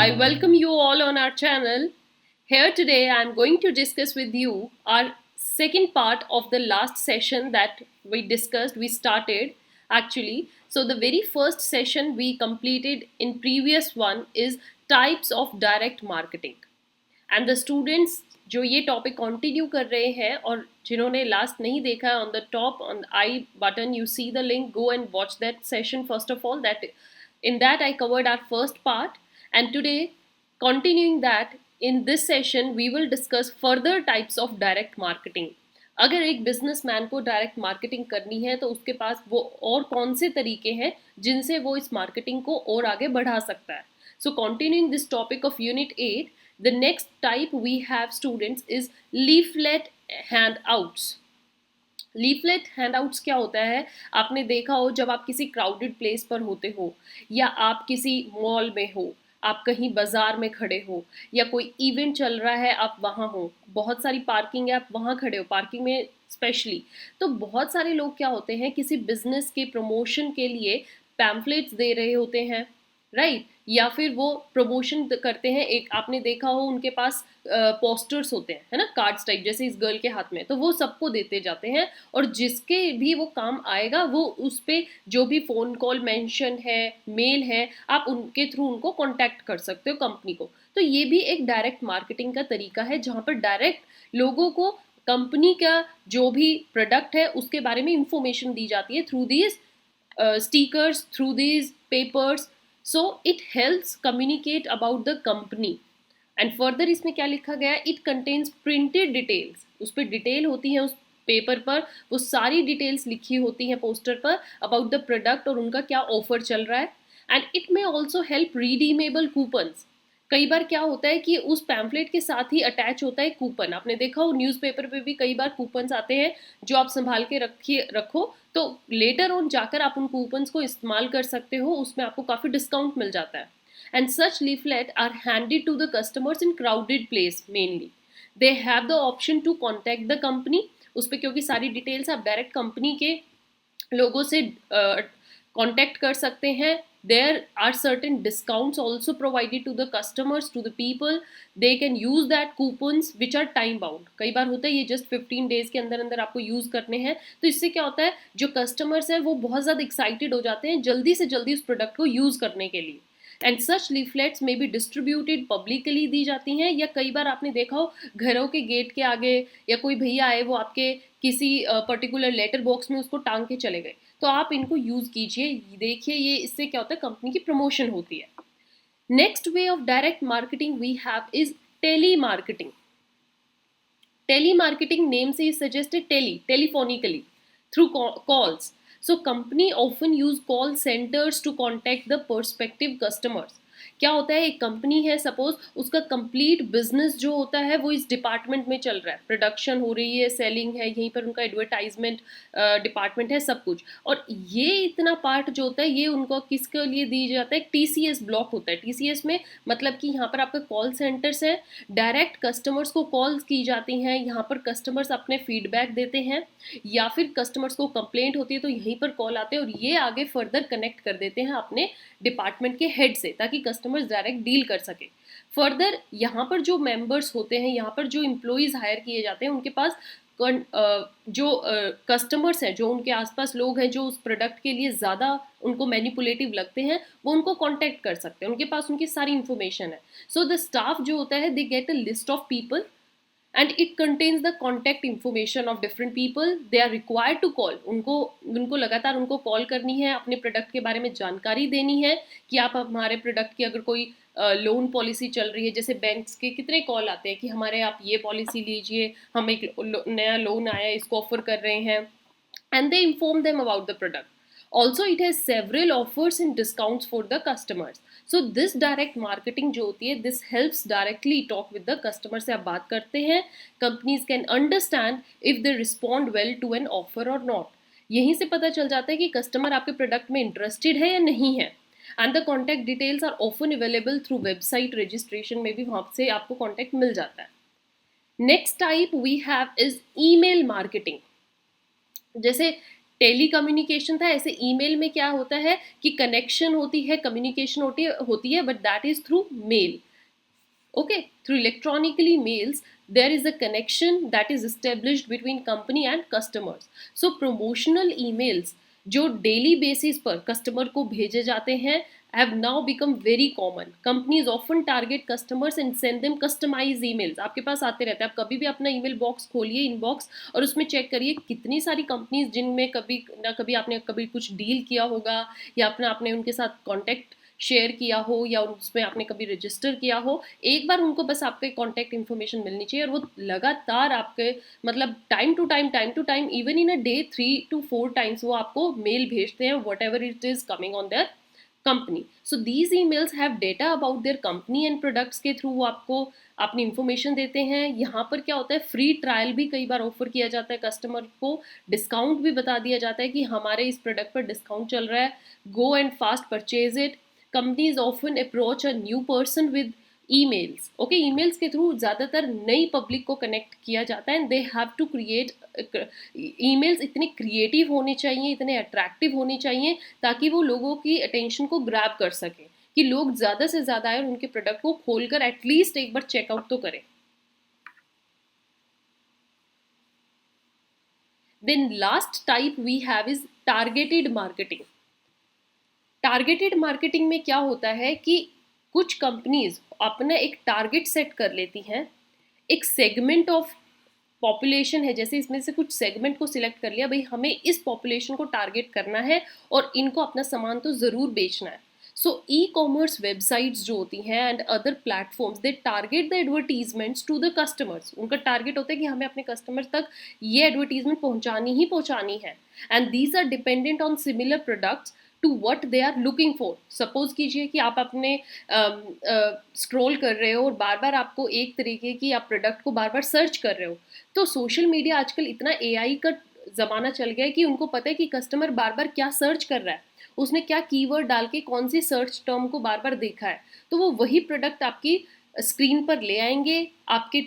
I welcome you all on our channel. Here today I am going to discuss with you our second part of the last session that we started actually. So the very first session we completed in previous one is types of direct marketing. And the students जो ये topic continue कर रहे हैं और जिन्होंने last नहीं देखा है, on the top on I button you see the link, go and watch that session first of all. That in that I covered our first part, and today continuing that, in this session we will discuss further types of direct marketing. अगर एक businessman को direct marketing करनी है तो उसके पास वो और कौन से तरीके हैं जिनसे वो इस मार्केटिंग को और आगे बढ़ा सकता है. सो continuing this topic of unit 8, the next type we have students is leaflet handouts. Leaflet handouts क्या होता है? आपने देखा हो जब आप किसी क्राउडेड प्लेस पर होते हो, या आप किसी मॉल में हो, आप कहीं बाजार में खड़े हो, या कोई इवेंट चल रहा है आप वहाँ हो, बहुत सारी पार्किंग है आप वहाँ खड़े हो, पार्किंग में स्पेशली, तो बहुत सारे लोग क्या होते हैं किसी बिजनेस के प्रमोशन के लिए पैम्फलेट्स दे रहे होते हैं, राइट? या फिर वो प्रमोशन करते हैं. एक आपने देखा हो उनके पास पोस्टर्स होते हैं, है ना, कार्ड्स टाइप, जैसे इस गर्ल के हाथ में, तो वो सबको देते जाते हैं और जिसके भी वो काम आएगा वो उस पर जो भी फ़ोन कॉल मेंशन है, मेल है, आप उनके थ्रू उनको कांटेक्ट कर सकते हो कंपनी को. तो ये भी एक डायरेक्ट मार्केटिंग का तरीका है जहाँ पर डायरेक्ट लोगों को कंपनी का जो भी प्रोडक्ट है उसके बारे में इंफॉर्मेशन दी जाती है through these stickers, through these papers. So it helps communicate about the company. And further इसमें क्या लिखा गया है? It contains printed details. उस पर डिटेल होती है, उस पेपर पर वो सारी डिटेल्स लिखी होती हैं पोस्टर पर अबाउट द प्रोडक्ट और उनका क्या ऑफर चल रहा है. And it may also help redeemable coupons. कई बार क्या होता है कि उस पैम्फलेट के साथ ही अटैच होता है कूपन. आपने देखा हो न्यूज़पेपर पे भी कई बार कूपन्स आते हैं जो आप संभाल के रखो, तो लेटर ऑन जाकर आप उन कूपन्स को इस्तेमाल कर सकते हो, उसमें आपको काफ़ी डिस्काउंट मिल जाता है. And such leaflet are handed to the customers in crowded place mainly. They have the option to contact the company. उस पर क्योंकि सारी डिटेल्स आप डायरेक्ट कंपनी के लोगों से कॉन्टैक्ट कर सकते हैं. There are certain discounts also provided to the customers, to the people. They can use that coupons which are time bound. कई बार होता है ये just 15 days के अंदर अंदर आपको यूज़ करने हैं. तो इससे क्या होता है, जो कस्टमर्स हैं वो बहुत ज़्यादा एक्साइटेड हो जाते हैं जल्दी से जल्दी उस प्रोडक्ट को यूज़ करने के लिए. एंड सच लीफलेट्स में भी डिस्ट्रीब्यूटेड पब्लिकली दी जाती हैं, या कई बार आपने देखा हो घरों के गेट के आगे या कोई भैया आए वो आपके किसी पर्टिकुलर लेटर बॉक्स में उसको टांग के चले गए, तो आप इनको यूज़ कीजिए. देखिए ये इससे क्या होता है, कंपनी की प्रमोशन होती है. Next way of direct marketing we have is tele marketing. Tele marketing name से ही suggested, telephonically through calls. So company often use call centers to contact the prospective customers. क्या होता है, एक कंपनी है सपोज, उसका कंप्लीट बिजनेस जो होता है वो इस डिपार्टमेंट में चल रहा है, प्रोडक्शन हो रही है, सेलिंग है, यहीं पर उनका एडवर्टाइजमेंट डिपार्टमेंट है, सब कुछ. और ये इतना पार्ट जो होता है ये उनको किसके लिए दी जाता है, TCS ब्लॉक होता है. TCS में मतलब कि यहाँ पर आपका कॉल सेंटर्स है, डायरेक्ट कस्टमर्स को कॉल्स की जाती हैं, यहाँ पर कस्टमर्स अपने फीडबैक देते हैं, या फिर कस्टमर्स को कंप्लेंट होती है तो यहीं पर कॉल आते हैं और ये आगे फर्दर कनेक्ट कर देते हैं अपने डिपार्टमेंट के हेड से, ताकि कस्टमर्स डायरेक्ट डील कर सके. फर्दर यहाँ पर जो मेंबर्स होते हैं, यहाँ पर जो एम्प्लॉइज हायर किए जाते हैं, उनके पास जो कस्टमर्स हैं, जो उनके आसपास लोग हैं जो उस प्रोडक्ट के लिए ज़्यादा उनको मैनिपुलेटिव लगते हैं, वो उनको कांटेक्ट कर सकते हैं, उनके पास उनकी सारी इन्फॉर्मेशन है. सो द स्टाफ जो होता है they get a list of people and it contains the contact information of different people they are required to call. उनको लगातार उनको कॉल करनी है, अपने प्रोडक्ट के बारे में जानकारी देनी है कि आप हमारे प्रोडक्ट की अगर कोई लोन पॉलिसी चल रही है, जैसे बैंक्स के कितने कॉल आते हैं कि हमारे आप ये पॉलिसी लीजिए, हम एक नया लोन आया है इसको ऑफर कर रहे हैं, and they inform them about the product. Also it has several offers and discounts for the customers. So this direct marketing जो होती है, this helps directly talk with the customer. से आप बात करते हैं, companies can understand if they respond well to an offer or not. यहीं से पता चल जाता है कि कस्टमर आपके प्रोडक्ट में इंटरेस्टेड है या नहीं है. And the contact details are often available through website registration में भी वहाँ से आपको कॉन्टैक्ट मिल जाता है. Next type we have is email marketing. जैसे टेली कम्युनिकेशन था, ऐसे ईमेल में क्या होता है कि कनेक्शन होती है, कम्युनिकेशन होती है, but that is through mail. Okay, through electronically mails there is a connection that is established between company and customers. So promotional emails जो डेली बेसिस पर कस्टमर को भेजे जाते हैं have now become very common. Companies often target customers and send them customized emails. आपके पास आते रहते हैं, आप कभी भी अपना ईमेल बॉक्स खोलिए, इनबॉक्स, और उसमें चेक करिए कितनी सारी कंपनीज जिनमें कभी ना कभी आपने कभी कुछ डील किया होगा, या अपना आपने उनके साथ कॉन्टेक्ट शेयर किया हो, या उसमें आपने कभी रजिस्टर किया हो. एक बार उनको बस आपके कॉन्टैक्ट इन्फॉर्मेशन मिलनी चाहिए, और वो लगातार आपके मतलब time to time even in a day 3 to 4 times वो आपको मेल भेजते हैं, whatever it is coming on their company. So these emails have data about their company and products के थ्रू वो आपको अपनी इन्फॉर्मेशन देते हैं. यहाँ पर क्या होता है, फ्री ट्रायल भी कई बार ऑफर किया जाता है कस्टमर को, डिस्काउंट भी बता दिया जाता है कि हमारे इस प्रोडक्ट पर डिस्काउंट चल रहा है, go and fast purchase it. Companies often approach a new person with emails. Okay, emails के थ्रू ज़्यादातर नई पब्लिक को कनेक्ट किया जाता है, and they have to create emails इतने क्रिएटिव होने चाहिए, इतने अट्रैक्टिव होने चाहिए, ताकि वो लोगों की अटेंशन को ग्रैब कर सके, कि लोग ज़्यादा से ज़्यादा आए और उनके प्रोडक्ट को खोलकर एटलीस्ट एक बार चेकआउट तो करें. Then last type we have is targeted marketing. Targeted marketing में क्या होता है कि कुछ कंपनीज अपना एक टारगेट सेट कर लेती हैं, एक सेगमेंट ऑफ पॉपुलेशन है, जैसे इसमें से कुछ सेगमेंट को सिलेक्ट कर लिया, भाई हमें इस पॉपुलेशन को टारगेट करना है और इनको अपना सामान तो ज़रूर बेचना है. सो ई कॉमर्स वेबसाइट्स जो होती हैं and other platforms, they target the advertisements to the customers. उनका टारगेट होता है कि हमें अपने कस्टमर तक ये एडवर्टीजमेंट पहुंचानी है, and these are dependent on similar products to what they are looking for. Suppose कीजिए कि आप अपने स्क्रॉल कर रहे हो और बार बार आपको एक तरीके की आप प्रोडक्ट को बार बार सर्च कर रहे हो, तो सोशल मीडिया आजकल इतना एआई का ज़माना चल गया है कि उनको पता है कि कस्टमर बार बार क्या सर्च कर रहा है, उसने क्या कीवर्ड डाल के कौन सी सर्च टर्म को बार बार देखा है, तो वो वही प्रोडक्ट आपकी स्क्रीन पर ले आएंगे, आपके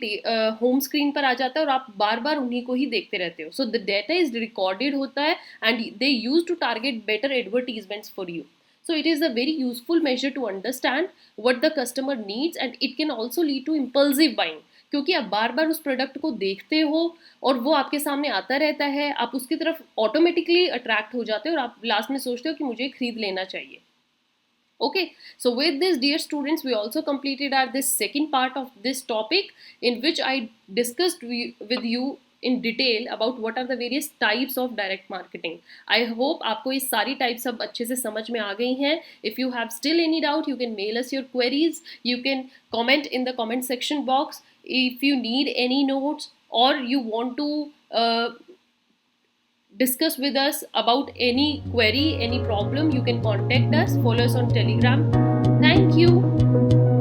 होम स्क्रीन पर आ जाता है और आप बार बार उन्हीं को ही देखते रहते हो. So the data is recorded होता है and they use to target better advertisements for you. So it is a very useful measure to understand what the customer needs, and it can also lead to impulsive buying, क्योंकि आप बार बार उस product को देखते हो और वो आपके सामने आता रहता है, आप उसकी तरफ ऑटोमेटिकली अट्रैक्ट हो जाते हो और आप लास्ट में सोचते हो कि मुझे खरीद लेना चाहिए. Okay, so with this, dear students, we also completed our this second part of this topic, in which I discussed with you in detail about what are the various types of direct marketing. I hope आपको ये सारी types अब अच्छे से समझ में आ गई हैं. If you have still any doubt, you can mail us your queries. You can comment in the comment section box. If you need any notes or you want to discuss with us about any query, any problem, you can contact us. Follow us on Telegram. Thank you.